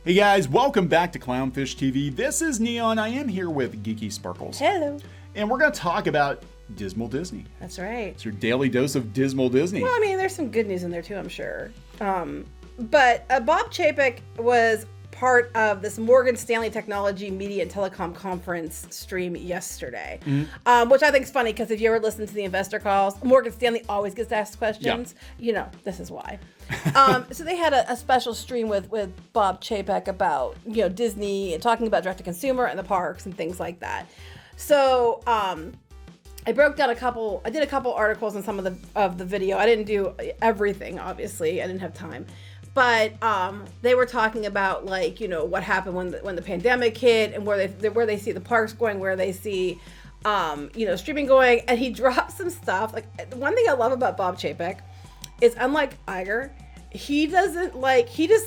Hey guys, welcome back to Clownfish TV. This is Kneon. I am here with Geeky Sparkles. Hello. And we're going to talk about Dismal Disney. That's right. It's your daily dose of Dismal Disney. Well, I mean, there's some good news in there too, I'm sure. But Bob Chapek was part of this Morgan Stanley Technology, Media, and Telecom Conference stream yesterday, which I think is funny because if you ever listen to the investor calls, Morgan Stanley always gets asked questions. Yeah. You know, this is why. So they had a special stream with Bob Chapek about, Disney and talking about direct-to-consumer and the parks and things like that. So I broke down I did a couple articles on some of the video. I didn't do everything, obviously. I didn't have time. But they were talking about what happened when the pandemic hit and where they see the parks going, where they see streaming going, and he dropped some stuff. Like, one thing I love about Bob Chapek is, unlike Iger, he doesn't he just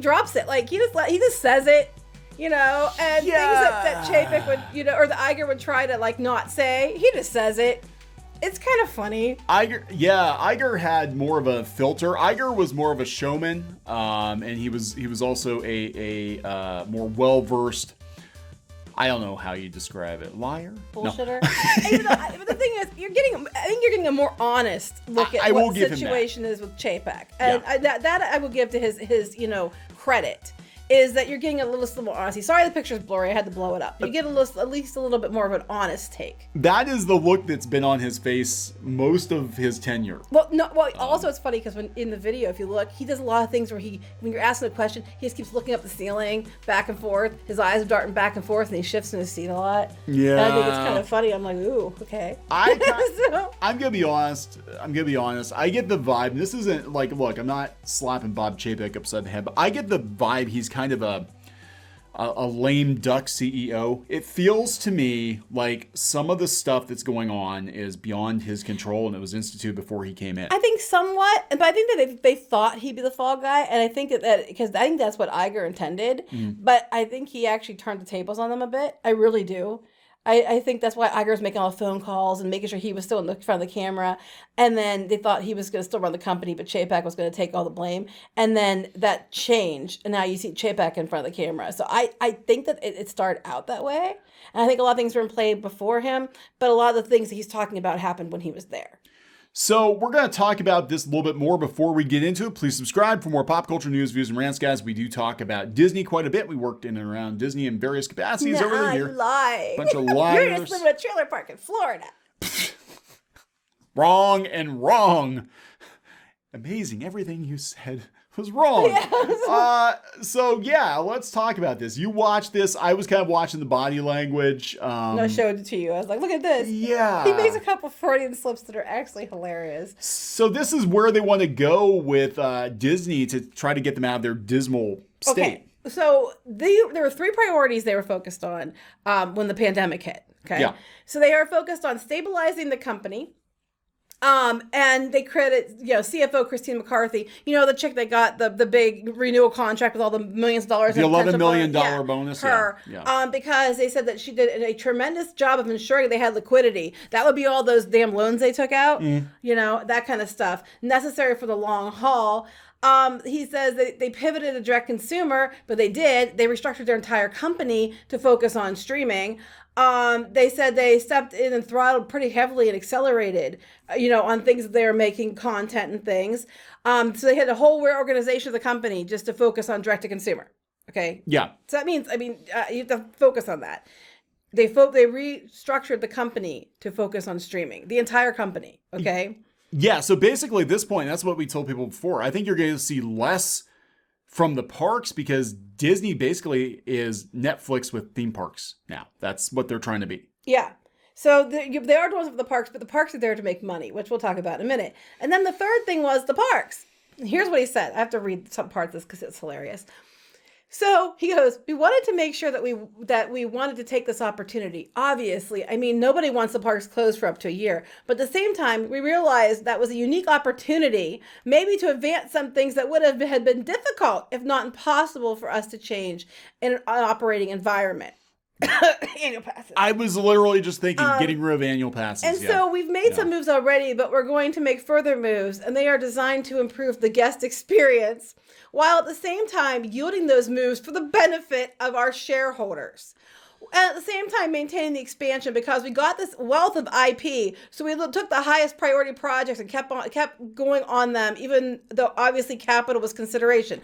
drops it. Like he just says it, and things that Chapek would or the Iger would try to not say, he just says it. It's kind of funny. Iger had more of a filter. Iger was more of a showman, and he was also a more well-versed, I don't know how you describe it, liar? Bullshitter? No. But the thing is, I think you're getting a more honest look at what the situation is with Chapek. And that I will give to his credit. Is that you're getting a little more honesty. Sorry, the picture's blurry. I had to blow it up. You get at least a little bit more of an honest take. That is the look that's been on his face most of his tenure. Well, no. Well, also it's funny because when in the video, if you look, he does a lot of things where when you're asking a question, he just keeps looking up the ceiling, back and forth. His eyes are darting back and forth, and he shifts in his seat a lot. Yeah. And I think it's kind of funny. I'm like, ooh, okay. I'm gonna be honest. I get the vibe. This isn't look, I'm not slapping Bob Chapek upside the head, but I get the vibe he's kind of a lame duck CEO. It feels to me like some of the stuff that's going on is beyond his control, and it was instituted before he came in. I think somewhat, but I think that they thought he'd be the fall guy, and I think that because I think that's what Iger intended, but I think he actually turned the tables on them a bit. I really do. I think that's why Iger was making all the phone calls and making sure he was still in front of the camera. And then they thought he was going to still run the company, but Chapek was going to take all the blame. And then that changed, and now you see Chapek in front of the camera. So I think that it started out that way. And I think a lot of things were in play before him, but a lot of the things that he's talking about happened when he was there. So we're going to talk about this a little bit more before we get into it. Please subscribe for more pop culture news, views, and rants, guys. We do talk about Disney quite a bit. We worked in and around Disney in various capacities over the years. Bunch of liars. You're just living in a trailer park in Florida. Wrong and wrong. Amazing. Everything you said was wrong. So let's talk about this. You watched this. I was kind of watching the body language. I showed it to you. I was like, look at this. Yeah. He makes a couple Freudian slips that are actually hilarious. So this is where they want to go with Disney to try to get them out of their dismal state. Okay. So there were three priorities they were focused on when the pandemic hit. Okay. Yeah. So they are focused on stabilizing the company. And they credit, CFO Christine McCarthy, the chick that got the big renewal contract with all the millions of dollars. The $11 million bonus. Her. Yeah. Because they said that she did a tremendous job of ensuring they had liquidity. That would be all those damn loans they took out, that kind of stuff necessary for the long haul. He says they pivoted to direct consumer, but they restructured their entire company to focus on streaming. They said they stepped in and throttled pretty heavily and accelerated, on things that they were making content and things. So they had a whole reorganization of the company just to focus on direct to consumer. Okay. Yeah. So that means, you have to focus on that. They restructured the company to focus on streaming, the entire company. Okay. Yeah. So basically at this point, that's what we told people before. I think you're going to see less from the parks because Disney basically is Netflix with theme parks now. That's what they're trying to be. Yeah. So they are doing it for the parks, but the parks are there to make money, which we'll talk about in a minute. And then the third thing was the parks. Here's what he said. I have to read some parts of this because it's hilarious. So he goes, we wanted to make sure that we wanted to take this opportunity. Obviously, nobody wants the parks closed for up to a year. But at the same time, we realized that was a unique opportunity, maybe to advance some things that would have been difficult, if not impossible, for us to change in an operating environment. Annual passes. I was literally just thinking getting rid of annual passes. And so we've made some moves already, but we're going to make further moves, and they are designed to improve the guest experience, while at the same time yielding those moves for the benefit of our shareholders. And at the same time, maintaining the expansion, because we got this wealth of IP. So we took the highest priority projects and kept going on them, even though obviously capital was consideration.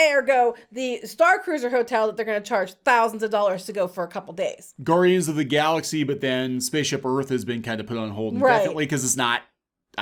Ergo, the Star Cruiser hotel that they're going to charge thousands of dollars to go for a couple days. Guardians of the Galaxy, but then Spaceship Earth has been kind of put on hold indefinitely because it's not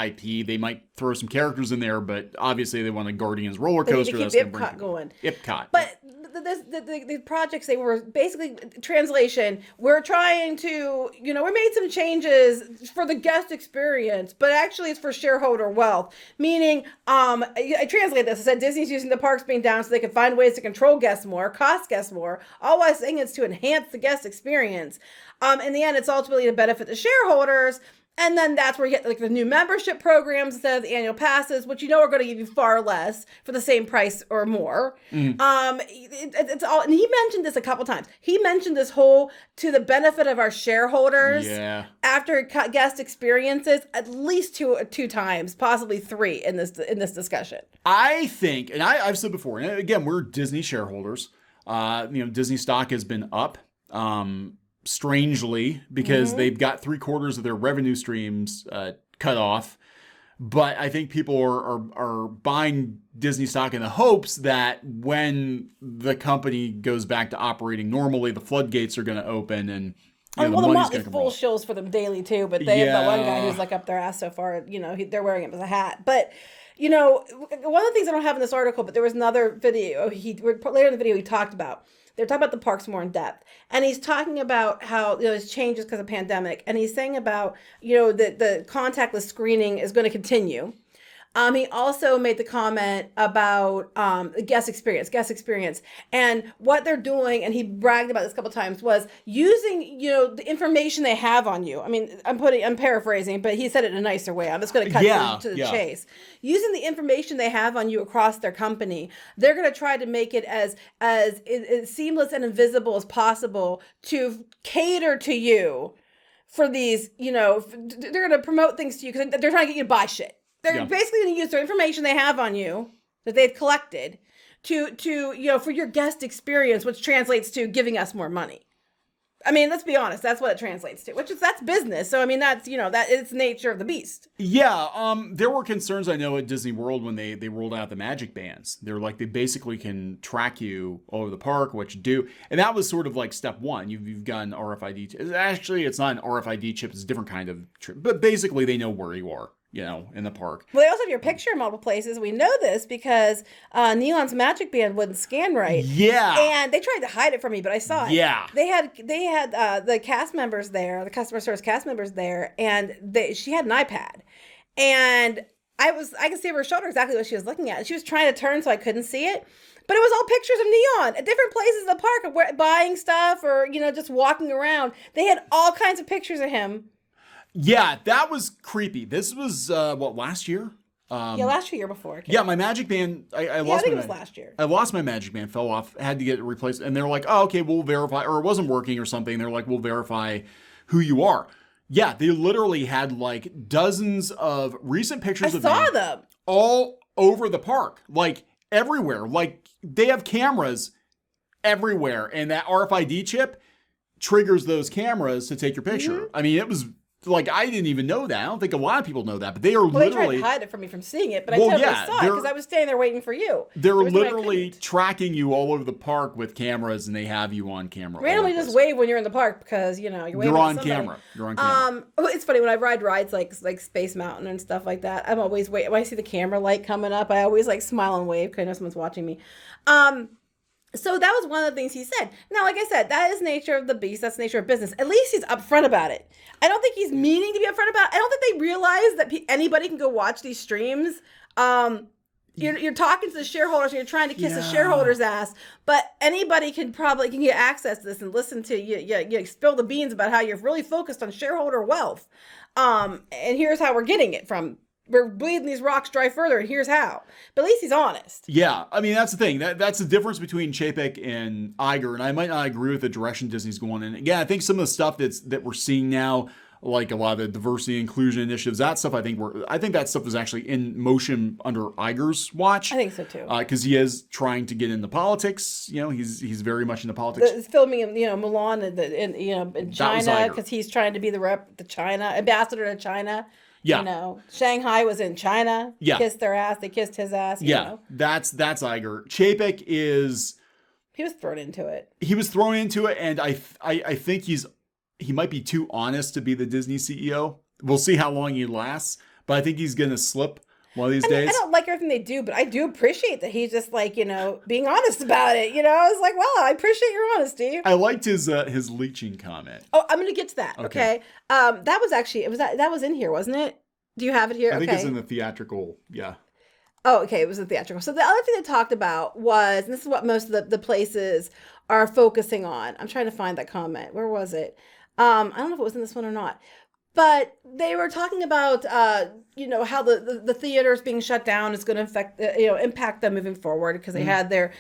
IP. They might throw some characters in there, but obviously they want a Guardians roller coaster. They need to keep Epcot going. Epcot. But the projects, they were basically, translation, we're trying to, we made some changes for the guest experience, but actually it's for shareholder wealth. Meaning, I translated this. I said Disney's using the parks being down so they can find ways to control guests more, cost guests more, all while saying it's to enhance the guest experience. In the end, it's ultimately to benefit the shareholders. And then that's where you get like the new membership programs instead of the annual passes, which are going to give you far less for the same price or more. It's all, and he mentioned this a couple times. He mentioned this whole to the benefit of our shareholders after guest experiences at least two times, possibly three in this discussion. I think, and I've said before, and again, we're Disney shareholders. Disney stock has been up. Strangely, because they've got 3/4 of their revenue streams cut off. But I think people are buying Disney stock in the hopes that when the company goes back to operating normally, the floodgates are going to open and the money's going to come full shills for them daily too. But they have that one guy who's like up their ass so far. They're wearing it as a hat. But one of the things I don't have in this article, but there was another video later in the video he talked about. They're talking about the parks more in depth. And he's talking about how there's changes because of pandemic. And he's saying about, that the contactless screening is going to continue. He also made the comment about guest experience. And what they're doing, and he bragged about this a couple times, was using, the information they have on you. I mean, I'm paraphrasing, but he said it in a nicer way. I'm just going to cut to the chase. Using the information they have on you across their company, they're going to try to make it as seamless and invisible as possible to cater to you for these, they're going to promote things to you because they're trying to get you to buy shit. They're basically going to use the information they have on you that they've collected to for your guest experience, which translates to giving us more money. I mean, let's be honest, that's what it translates to, that's business. So, I mean, that's, that is the nature of the beast. Yeah. There were concerns, I know, at Disney World when they rolled out the magic bands. They're like, they basically can track you all over the park, what you do. And that was sort of like step one. You've got an RFID. Actually, it's not an RFID chip. It's a different kind of chip. But basically, they know where you are. In the park. Well, they also have your picture in multiple places. We know this because Kneon's magic band wouldn't scan right. Yeah. And they tried to hide it from me, but I saw it. Yeah. They had the cast members there, the customer service cast members there, and she had an iPad. And I could see over her shoulder exactly what she was looking at. She was trying to turn so I couldn't see it. But it was all pictures of Kneon at different places in the park, buying stuff or, just walking around. They had all kinds of pictures of him. Yeah, that was creepy. This was, last year? Last year before. Yeah, my magic band, I lost think it was last year. I lost my magic band, fell off, had to get it replaced. And they're like, oh, okay, we'll verify, or it wasn't working or something. They're like, we'll verify who you are. Yeah, they literally had like dozens of recent pictures of them all over the park, like everywhere. Like they have cameras everywhere. And that RFID chip triggers those cameras to take your picture. I mean, it was... Like, I didn't even know that. I don't think a lot of people know that, but they are literally... They tried to hide it from me from seeing it, but I totally saw it because I was standing there waiting for you. They're literally tracking you all over the park with cameras, and they have you on camera. Randomly just wave when you're in the park because, you're waving You're on camera. It's funny, when I ride rides like Space Mountain and stuff like that, I'm always waiting. When I see the camera light coming up, I always smile and wave because I know someone's watching me. So that was one of the things he said. Now, like I said, that is nature of the beast. That's the nature of business. At least he's upfront about it. I don't think he's meaning to be upfront about it. I don't think they realize that anybody can go watch these streams. You're talking to the shareholders and you're trying to kiss the shareholders' ass, but anybody can get access to this and listen to you spill the beans about how you're really focused on shareholder wealth. And here's how we're getting it from we're bleeding these rocks dry further, and here's how. But at least he's honest. Yeah, I mean, that's the thing. That's the difference between Chapek and Iger, and I might not agree with the direction Disney's going in. Again, I think some of the stuff that we're seeing now, like a lot of the diversity inclusion initiatives, that stuff, I think that stuff is actually in motion under Iger's watch. I think so too. Because he is trying to get into politics. He's very much into politics. Filming in Milan in China because he's trying to be the ambassador to China. Yeah. Shanghai was in China. Yeah. Kissed their ass. They kissed his ass. Yeah. That's Iger. Chapek is. He was thrown into it. And I think he might be too honest to be the Disney CEO. We'll see how long he lasts, but I think he's going to slip one of these days. I don't like everything they do, but I do appreciate that he's just like, being honest about it. I was like, well, I appreciate your honesty. I liked his leeching comment. Oh, I'm going to get to that. Okay. That was actually, that was in here, wasn't it? Do you have it here? I think it's in the theatrical. Yeah. Oh, okay. It was the theatrical. So the other thing they talked about was, and this is what most of the places are focusing on. I'm trying to find that comment. Where was it? I don't know if it was in this one or not, but they were talking about, how the theaters being shut down is going to affect, impact them moving forward because they had their,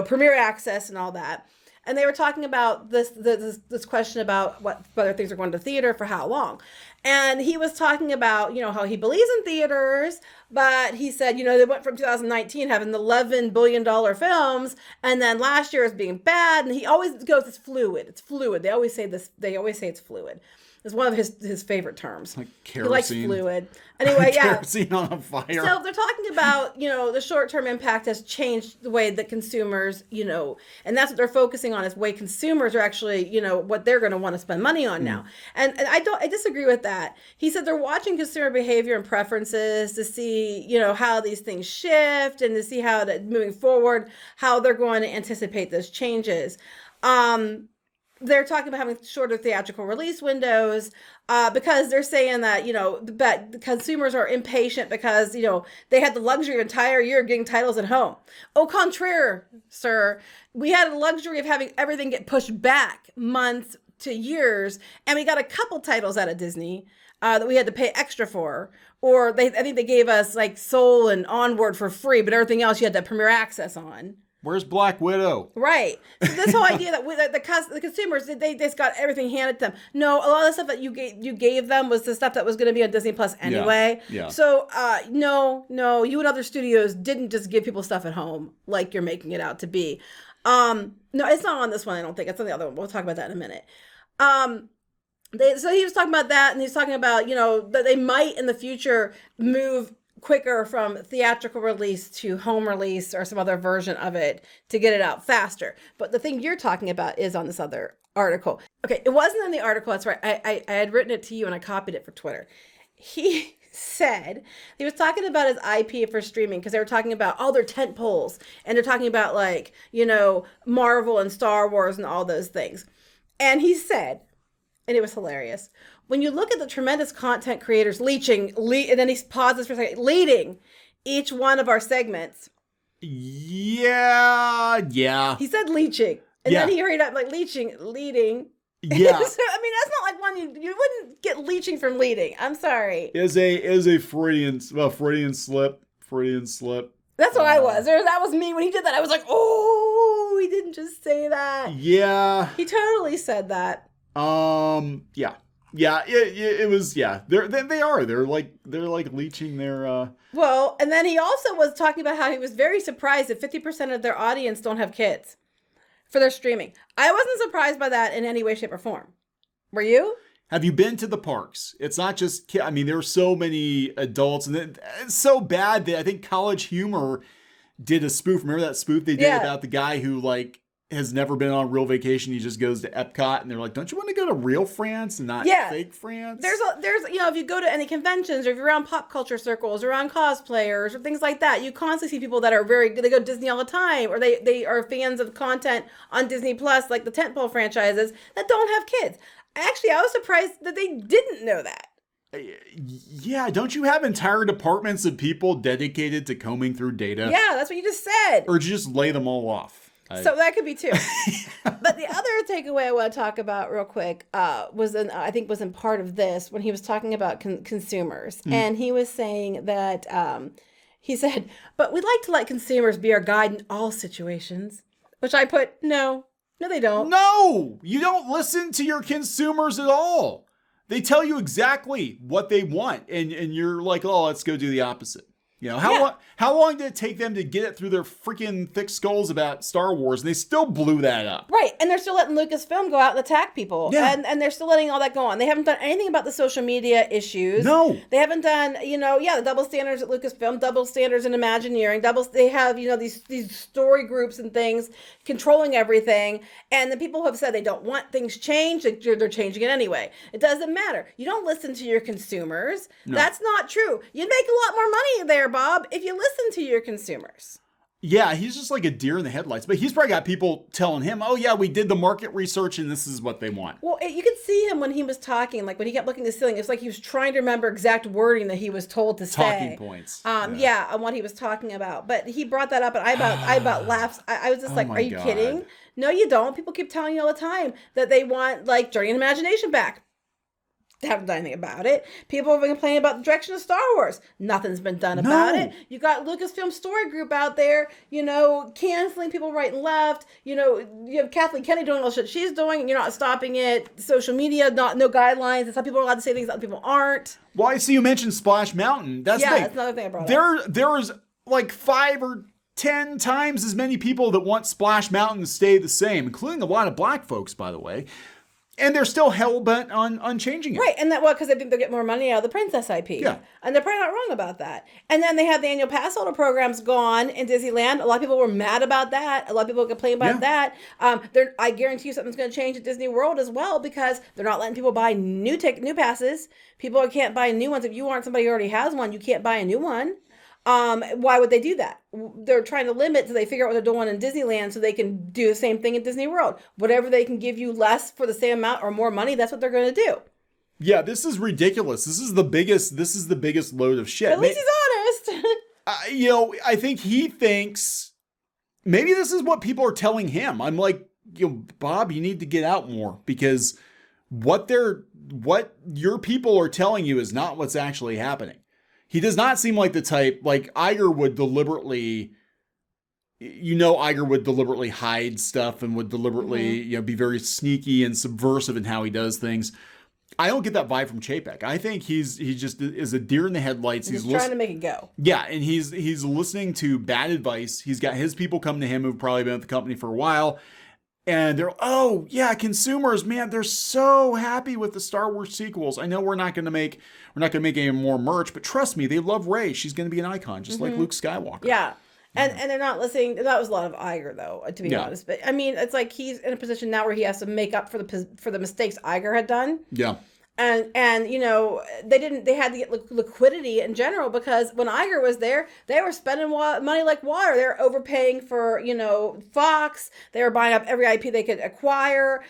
premiere access and all that. And they were talking about this question about whether things are going to theater for how long. And he was talking about, how he believes in theaters, but he said, they went from 2019 having the $11 billion films, and then last year was being bad. And he always goes, it's fluid. It's fluid. They always say this. They always say it's fluid. It's one of his favorite terms. Like kerosene. He likes fluid. Anyway, yeah. Kerosene on a fire. So they're talking about, the short-term impact has changed the way that consumers, and that's what they're focusing on is the way consumers are actually, what they're going to want to spend money on now. And I disagree with that. He said they're watching consumer behavior and preferences to see, how these things shift and to see how that moving forward, how they're going to anticipate those changes. They're talking about having shorter theatrical release windows because they're saying that, that consumers are impatient because, they had the luxury of an entire year of getting titles at home. Au contraire, sir, we had the luxury of having everything get pushed back months to years. And we got a couple titles out of Disney that we had to pay extra for. Or I think they gave us like Soul and Onward for free, but everything else you had to premiere access on. Where's Black Widow? Right. So this whole idea that the consumers, they just got everything handed to them. No, a lot of the stuff that you gave them was the stuff that was going to be on Disney Plus anyway. Yeah. So no, you and other studios didn't just give people stuff at home like you're making it out to be. No, it's not on this one. I don't think it's on the other one. We'll talk about that in a minute. So he was talking about that, and he's talking about that they might in the future move quicker from theatrical release to home release or some other version of it to get it out faster. But the thing you're talking about is on this other article. Okay, it wasn't in the article. That's right. I had written it to you and I copied it for Twitter. He said he was talking about his IP for streaming because they were talking about all their tent poles and they're talking about like, Marvel and Star Wars and all those things. And he said, and it was hilarious, when you look at the tremendous content creators and then he pauses for a second, leading each one of our segments. Yeah. He said leeching. And then he hurried up like leading. Yeah. So, I mean, that's not like one you wouldn't get leeching from leading. I'm sorry. Is a Freudian slip. That's what I was. That was me when he did that. I was like, oh, he didn't just say that. Yeah. He totally said that. Yeah. Yeah, it was. Yeah, they are. They're like leeching their. Well, and then he also was talking about how he was very surprised that 50% of their audience don't have kids for their streaming. I wasn't surprised by that in any way, shape, or form. Were you? Have you been to the parks? It's not just kids. I mean, there are so many adults, and it's so bad that I think College Humor did a spoof. Remember that spoof they did about the guy who has never been on a real vacation. He just goes to Epcot and they're like, don't you want to go to real France and not fake France? There's if you go to any conventions or if you're around pop culture circles or around cosplayers or things like that, you constantly see people that are they go to Disney all the time or they are fans of content on Disney Plus, like the tentpole franchises that don't have kids. Actually, I was surprised that they didn't know that. Yeah, don't you have entire departments of people dedicated to combing through data? Yeah, that's what you just said. Or did you just lay them all off? So that could be too. But the other takeaway I want to talk about real quick was in part of this when he was talking about consumers. And he was saying that he said, but we'd like to let consumers be our guide in all situations, which I put, no, they don't. No, you don't listen to your consumers at all. They tell you exactly what they want. And you're like, oh, let's go do the opposite. You know, how long did it take them to get it through their freaking thick skulls about Star Wars? And they still blew that up. Right. And they're still letting Lucasfilm go out and attack people. Yeah. And they're still letting all that go on. They haven't done anything about the social media issues. No. They haven't done, the double standards at Lucasfilm, double standards in Imagineering, they have, these story groups and things controlling everything. And the people have said they don't want things changed. They're changing it anyway. It doesn't matter. You don't listen to your consumers. No. That's not true. You'd make a lot more money there, Bob, if you listen to your consumers. Yeah, he's just like a deer in the headlights. But he's probably got people telling him, oh, yeah, we did the market research and this is what they want. Well, you could see him when he was talking, like when he kept looking at the ceiling. It's like he was trying to remember exact wording that he was told to say. Talking points. Yeah, on what he was talking about. But he brought that up and I about laughed. I was just like, are you kidding? No, you don't. People keep telling you all the time that they want like Journey in Imagination back. They haven't done anything about it. People have been complaining about the direction of Star Wars. Nothing's been done about it. You got Lucasfilm Story Group out there, canceling people right and left. You have Kathleen Kennedy doing all the shit she's doing, and you're not stopping it. Social media, no guidelines. And some people are allowed to say things, other people aren't. Well, I see you mentioned Splash Mountain. That's another thing I brought up. There is like 5 or 10 times as many people that want Splash Mountain to stay the same, including a lot of black folks, by the way. And they're still hell-bent on changing it. Right, and because they think they'll get more money out of the Princess IP. Yeah. And they're probably not wrong about that. And then they have the annual pass holder programs gone in Disneyland. A lot of people were mad about that. A lot of people complained about that. I guarantee you something's going to change at Disney World as well because they're not letting people buy new passes. People can't buy new ones. If you aren't somebody who already has one, you can't buy a new one. Why would they do that? They're trying to limit till they figure out what they're doing in Disneyland so they can do the same thing at Disney World. Whatever they can give you less for the same amount or more money, that's what they're going to do. Yeah, this is ridiculous. This is the biggest load of shit. At least he's honest. I think he thinks maybe this is what people are telling him. I'm like, Bob, you need to get out more because what your people are telling you is not what's actually happening. He does not seem like the type, like Iger would deliberately, Iger would deliberately hide stuff and would deliberately, be very sneaky and subversive in how he does things. I don't get that vibe from Chapek. I think he just is a deer in the headlights. He's trying to make it go. Yeah, and he's listening to bad advice. He's got his people come to him who've probably been at the company for a while. And they're, oh, yeah, consumers, man, they're so happy with the Star Wars sequels. I know we're not going to make any more merch, but trust me, they love Rey. She's going to be an icon, just like Luke Skywalker. Yeah. And they're not listening. That was a lot of Iger, though, to be honest. But, I mean, it's like he's in a position now where he has to make up for the mistakes Iger had done. Yeah. And they had to get liquidity in general because when Iger was there, they were spending money like water. They were overpaying for, Fox. They were buying up every IP they could acquire.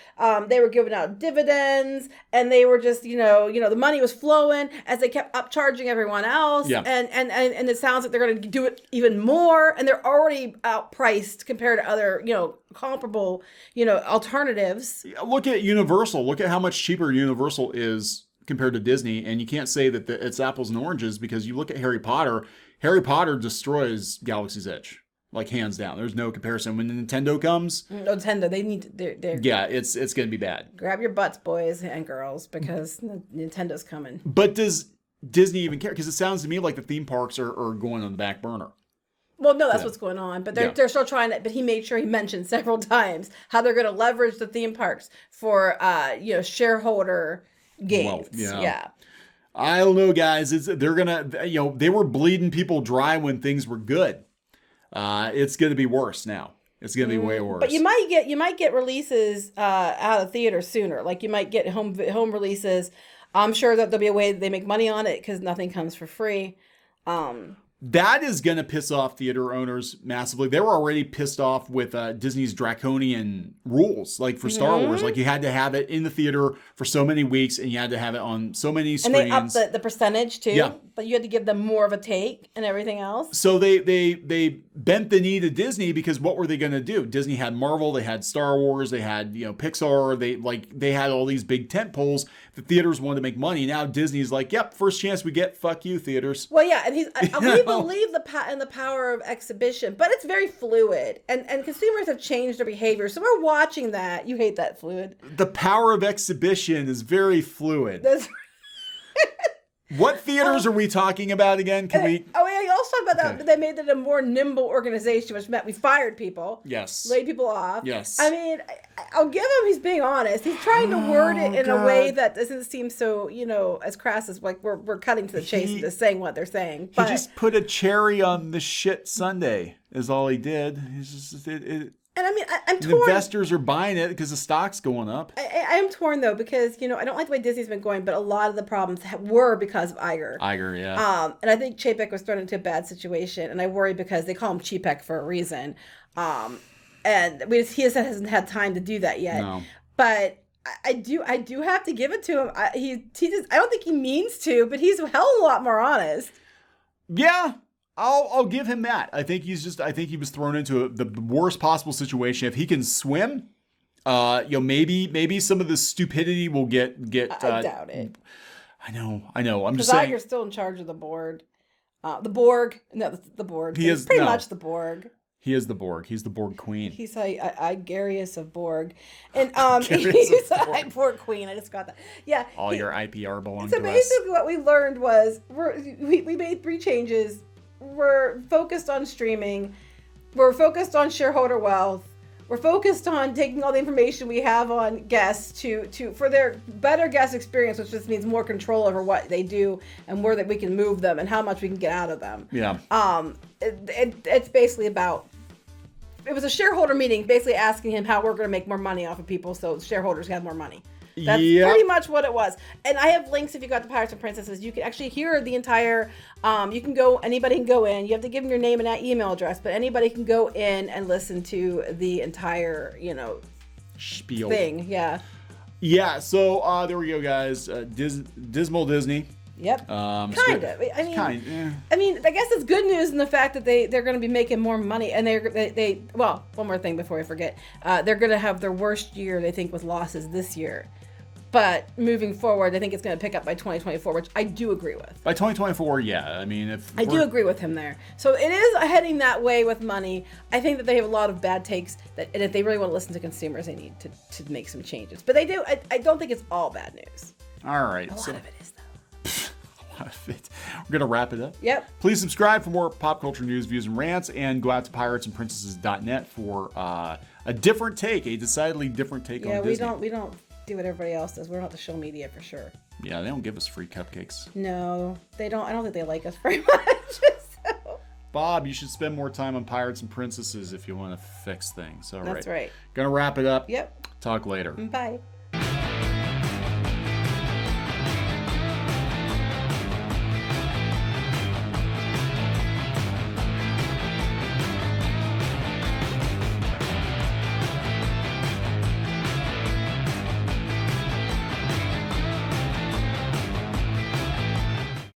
They were giving out dividends and they were just, the money was flowing as they kept upcharging everyone else. Yeah. And it sounds like they're going to do it even more. And they're already outpriced compared to other, comparable, alternatives. Look at Universal. Look at how much cheaper Universal is compared to Disney, and you can't say that it's apples and oranges because you look at Harry Potter. Harry Potter destroys Galaxy's Edge, like hands down. There's no comparison. When Nintendo comes, Nintendo, they need to. Yeah, it's going to be bad. Grab your butts, boys and girls, because Nintendo's coming. But does Disney even care? Because it sounds to me like the theme parks are going on the back burner. Well, no, that's what's going on. But they're still trying to. But he made sure he mentioned several times how they're going to leverage the theme parks for shareholder gains. Well, yeah. I don't know, guys. They're gonna. They were bleeding people dry when things were good. It's going to be worse now. It's going to be way worse. But you might get releases out of theater sooner. Like you might get home releases. I'm sure that there'll be a way that they make money on it because nothing comes for free. That is going to piss off theater owners massively. They were already pissed off with Disney's draconian rules, like for Star Wars. Like you had to have it in the theater for so many weeks, and you had to have it on so many screens. And they upped the percentage too. Yeah. But you had to give them more of a take and everything else. So they bent the knee to Disney, because what were they going to do? Disney had Marvel, they had Star Wars, they had Pixar, they had all these big tent poles. The theaters wanted to make money. Now Disney's like, yep, first chance we get, fuck you, theaters. Well, yeah, and we believe in the power of exhibition, but it's very fluid, and consumers have changed their behavior. So we're watching that. You hate that fluid. The power of exhibition is very fluid. That's What theaters are we talking about again? Can we? Oh yeah, you also talked about that. They made it a more nimble organization, which meant we fired people. Yes. Laid people off. Yes. I mean, I'll give him. He's being honest. He's trying to word it in a way that doesn't seem so, as crass as like we're cutting to the chase and just saying what they're saying. But he just put a cherry on the shit sundae. Is all he did. He's just And I mean, I'm torn. Investors are buying it because the stock's going up. I am torn though, because I don't like the way Disney's been going, but a lot of the problems were because of Iger. Yeah. And I think Chapek was thrown into a bad situation, and I worry because they call him Chapek for a reason. And he hasn't had time to do that yet. No. But I do have to give it to him. I don't think he means to, but he's a hell of a lot more honest. Yeah. I'll give him that. I think he was thrown into the worst possible situation. If he can swim, maybe some of the stupidity will get. I doubt it. I know. I'm just saying. Because Iger's still in charge of the board. The Borg. No, the board. He's pretty much the Borg. He is the Borg. He's the Borg queen. He's Igarius of Borg. And he's a Borg queen. I just got that. Yeah. All your IPR belongs to us. So basically what we learned was we made 3 changes. We're focused on streaming. We're focused on shareholder wealth. We're focused on taking all the information we have on guests for their better guest experience, which just means more control over what they do and where that we can move them and how much we can get out of them. Yeah. It's basically about. It was a shareholder meeting, basically asking him how we're going to make more money off of people, so shareholders have more money. That's pretty much what it was. And I have links if you got the Pirates and Princesses. You can actually hear the entire, anybody can go in. You have to give them your name and that email address, but anybody can go in and listen to the entire, spiel thing. Yeah. Yeah. So there we go, guys. Dismal Disney. Yep. Kind of. I mean, I guess it's good news in the fact that they're going to be making more money, and well, one more thing before I forget. They're going to have their worst year, they think, with losses this year. But moving forward, I think it's going to pick up by 2024, which I do agree with. By 2024, yeah. I mean, I do agree with him there. So it is heading that way with money. I think that they have a lot of bad takes, and if they really want to listen to consumers, they need to make some changes. But they do. I don't think it's all bad news. All right. A lot of it is, though. A lot of it. We're going to wrap it up. Yep. Please subscribe for more pop culture news, views, and rants, and go out to piratesandprincesses.net for a different take, a decidedly different take on Disney. Yeah, we don't do what everybody else does. We're not the show media for sure. Yeah, they don't give us free cupcakes. No, they don't. I don't think they like us very much. So. Bob, you should spend more time on Pirates and Princesses if you want to fix things. All right. That's right. Gonna wrap it up. Yep. Talk later. Bye.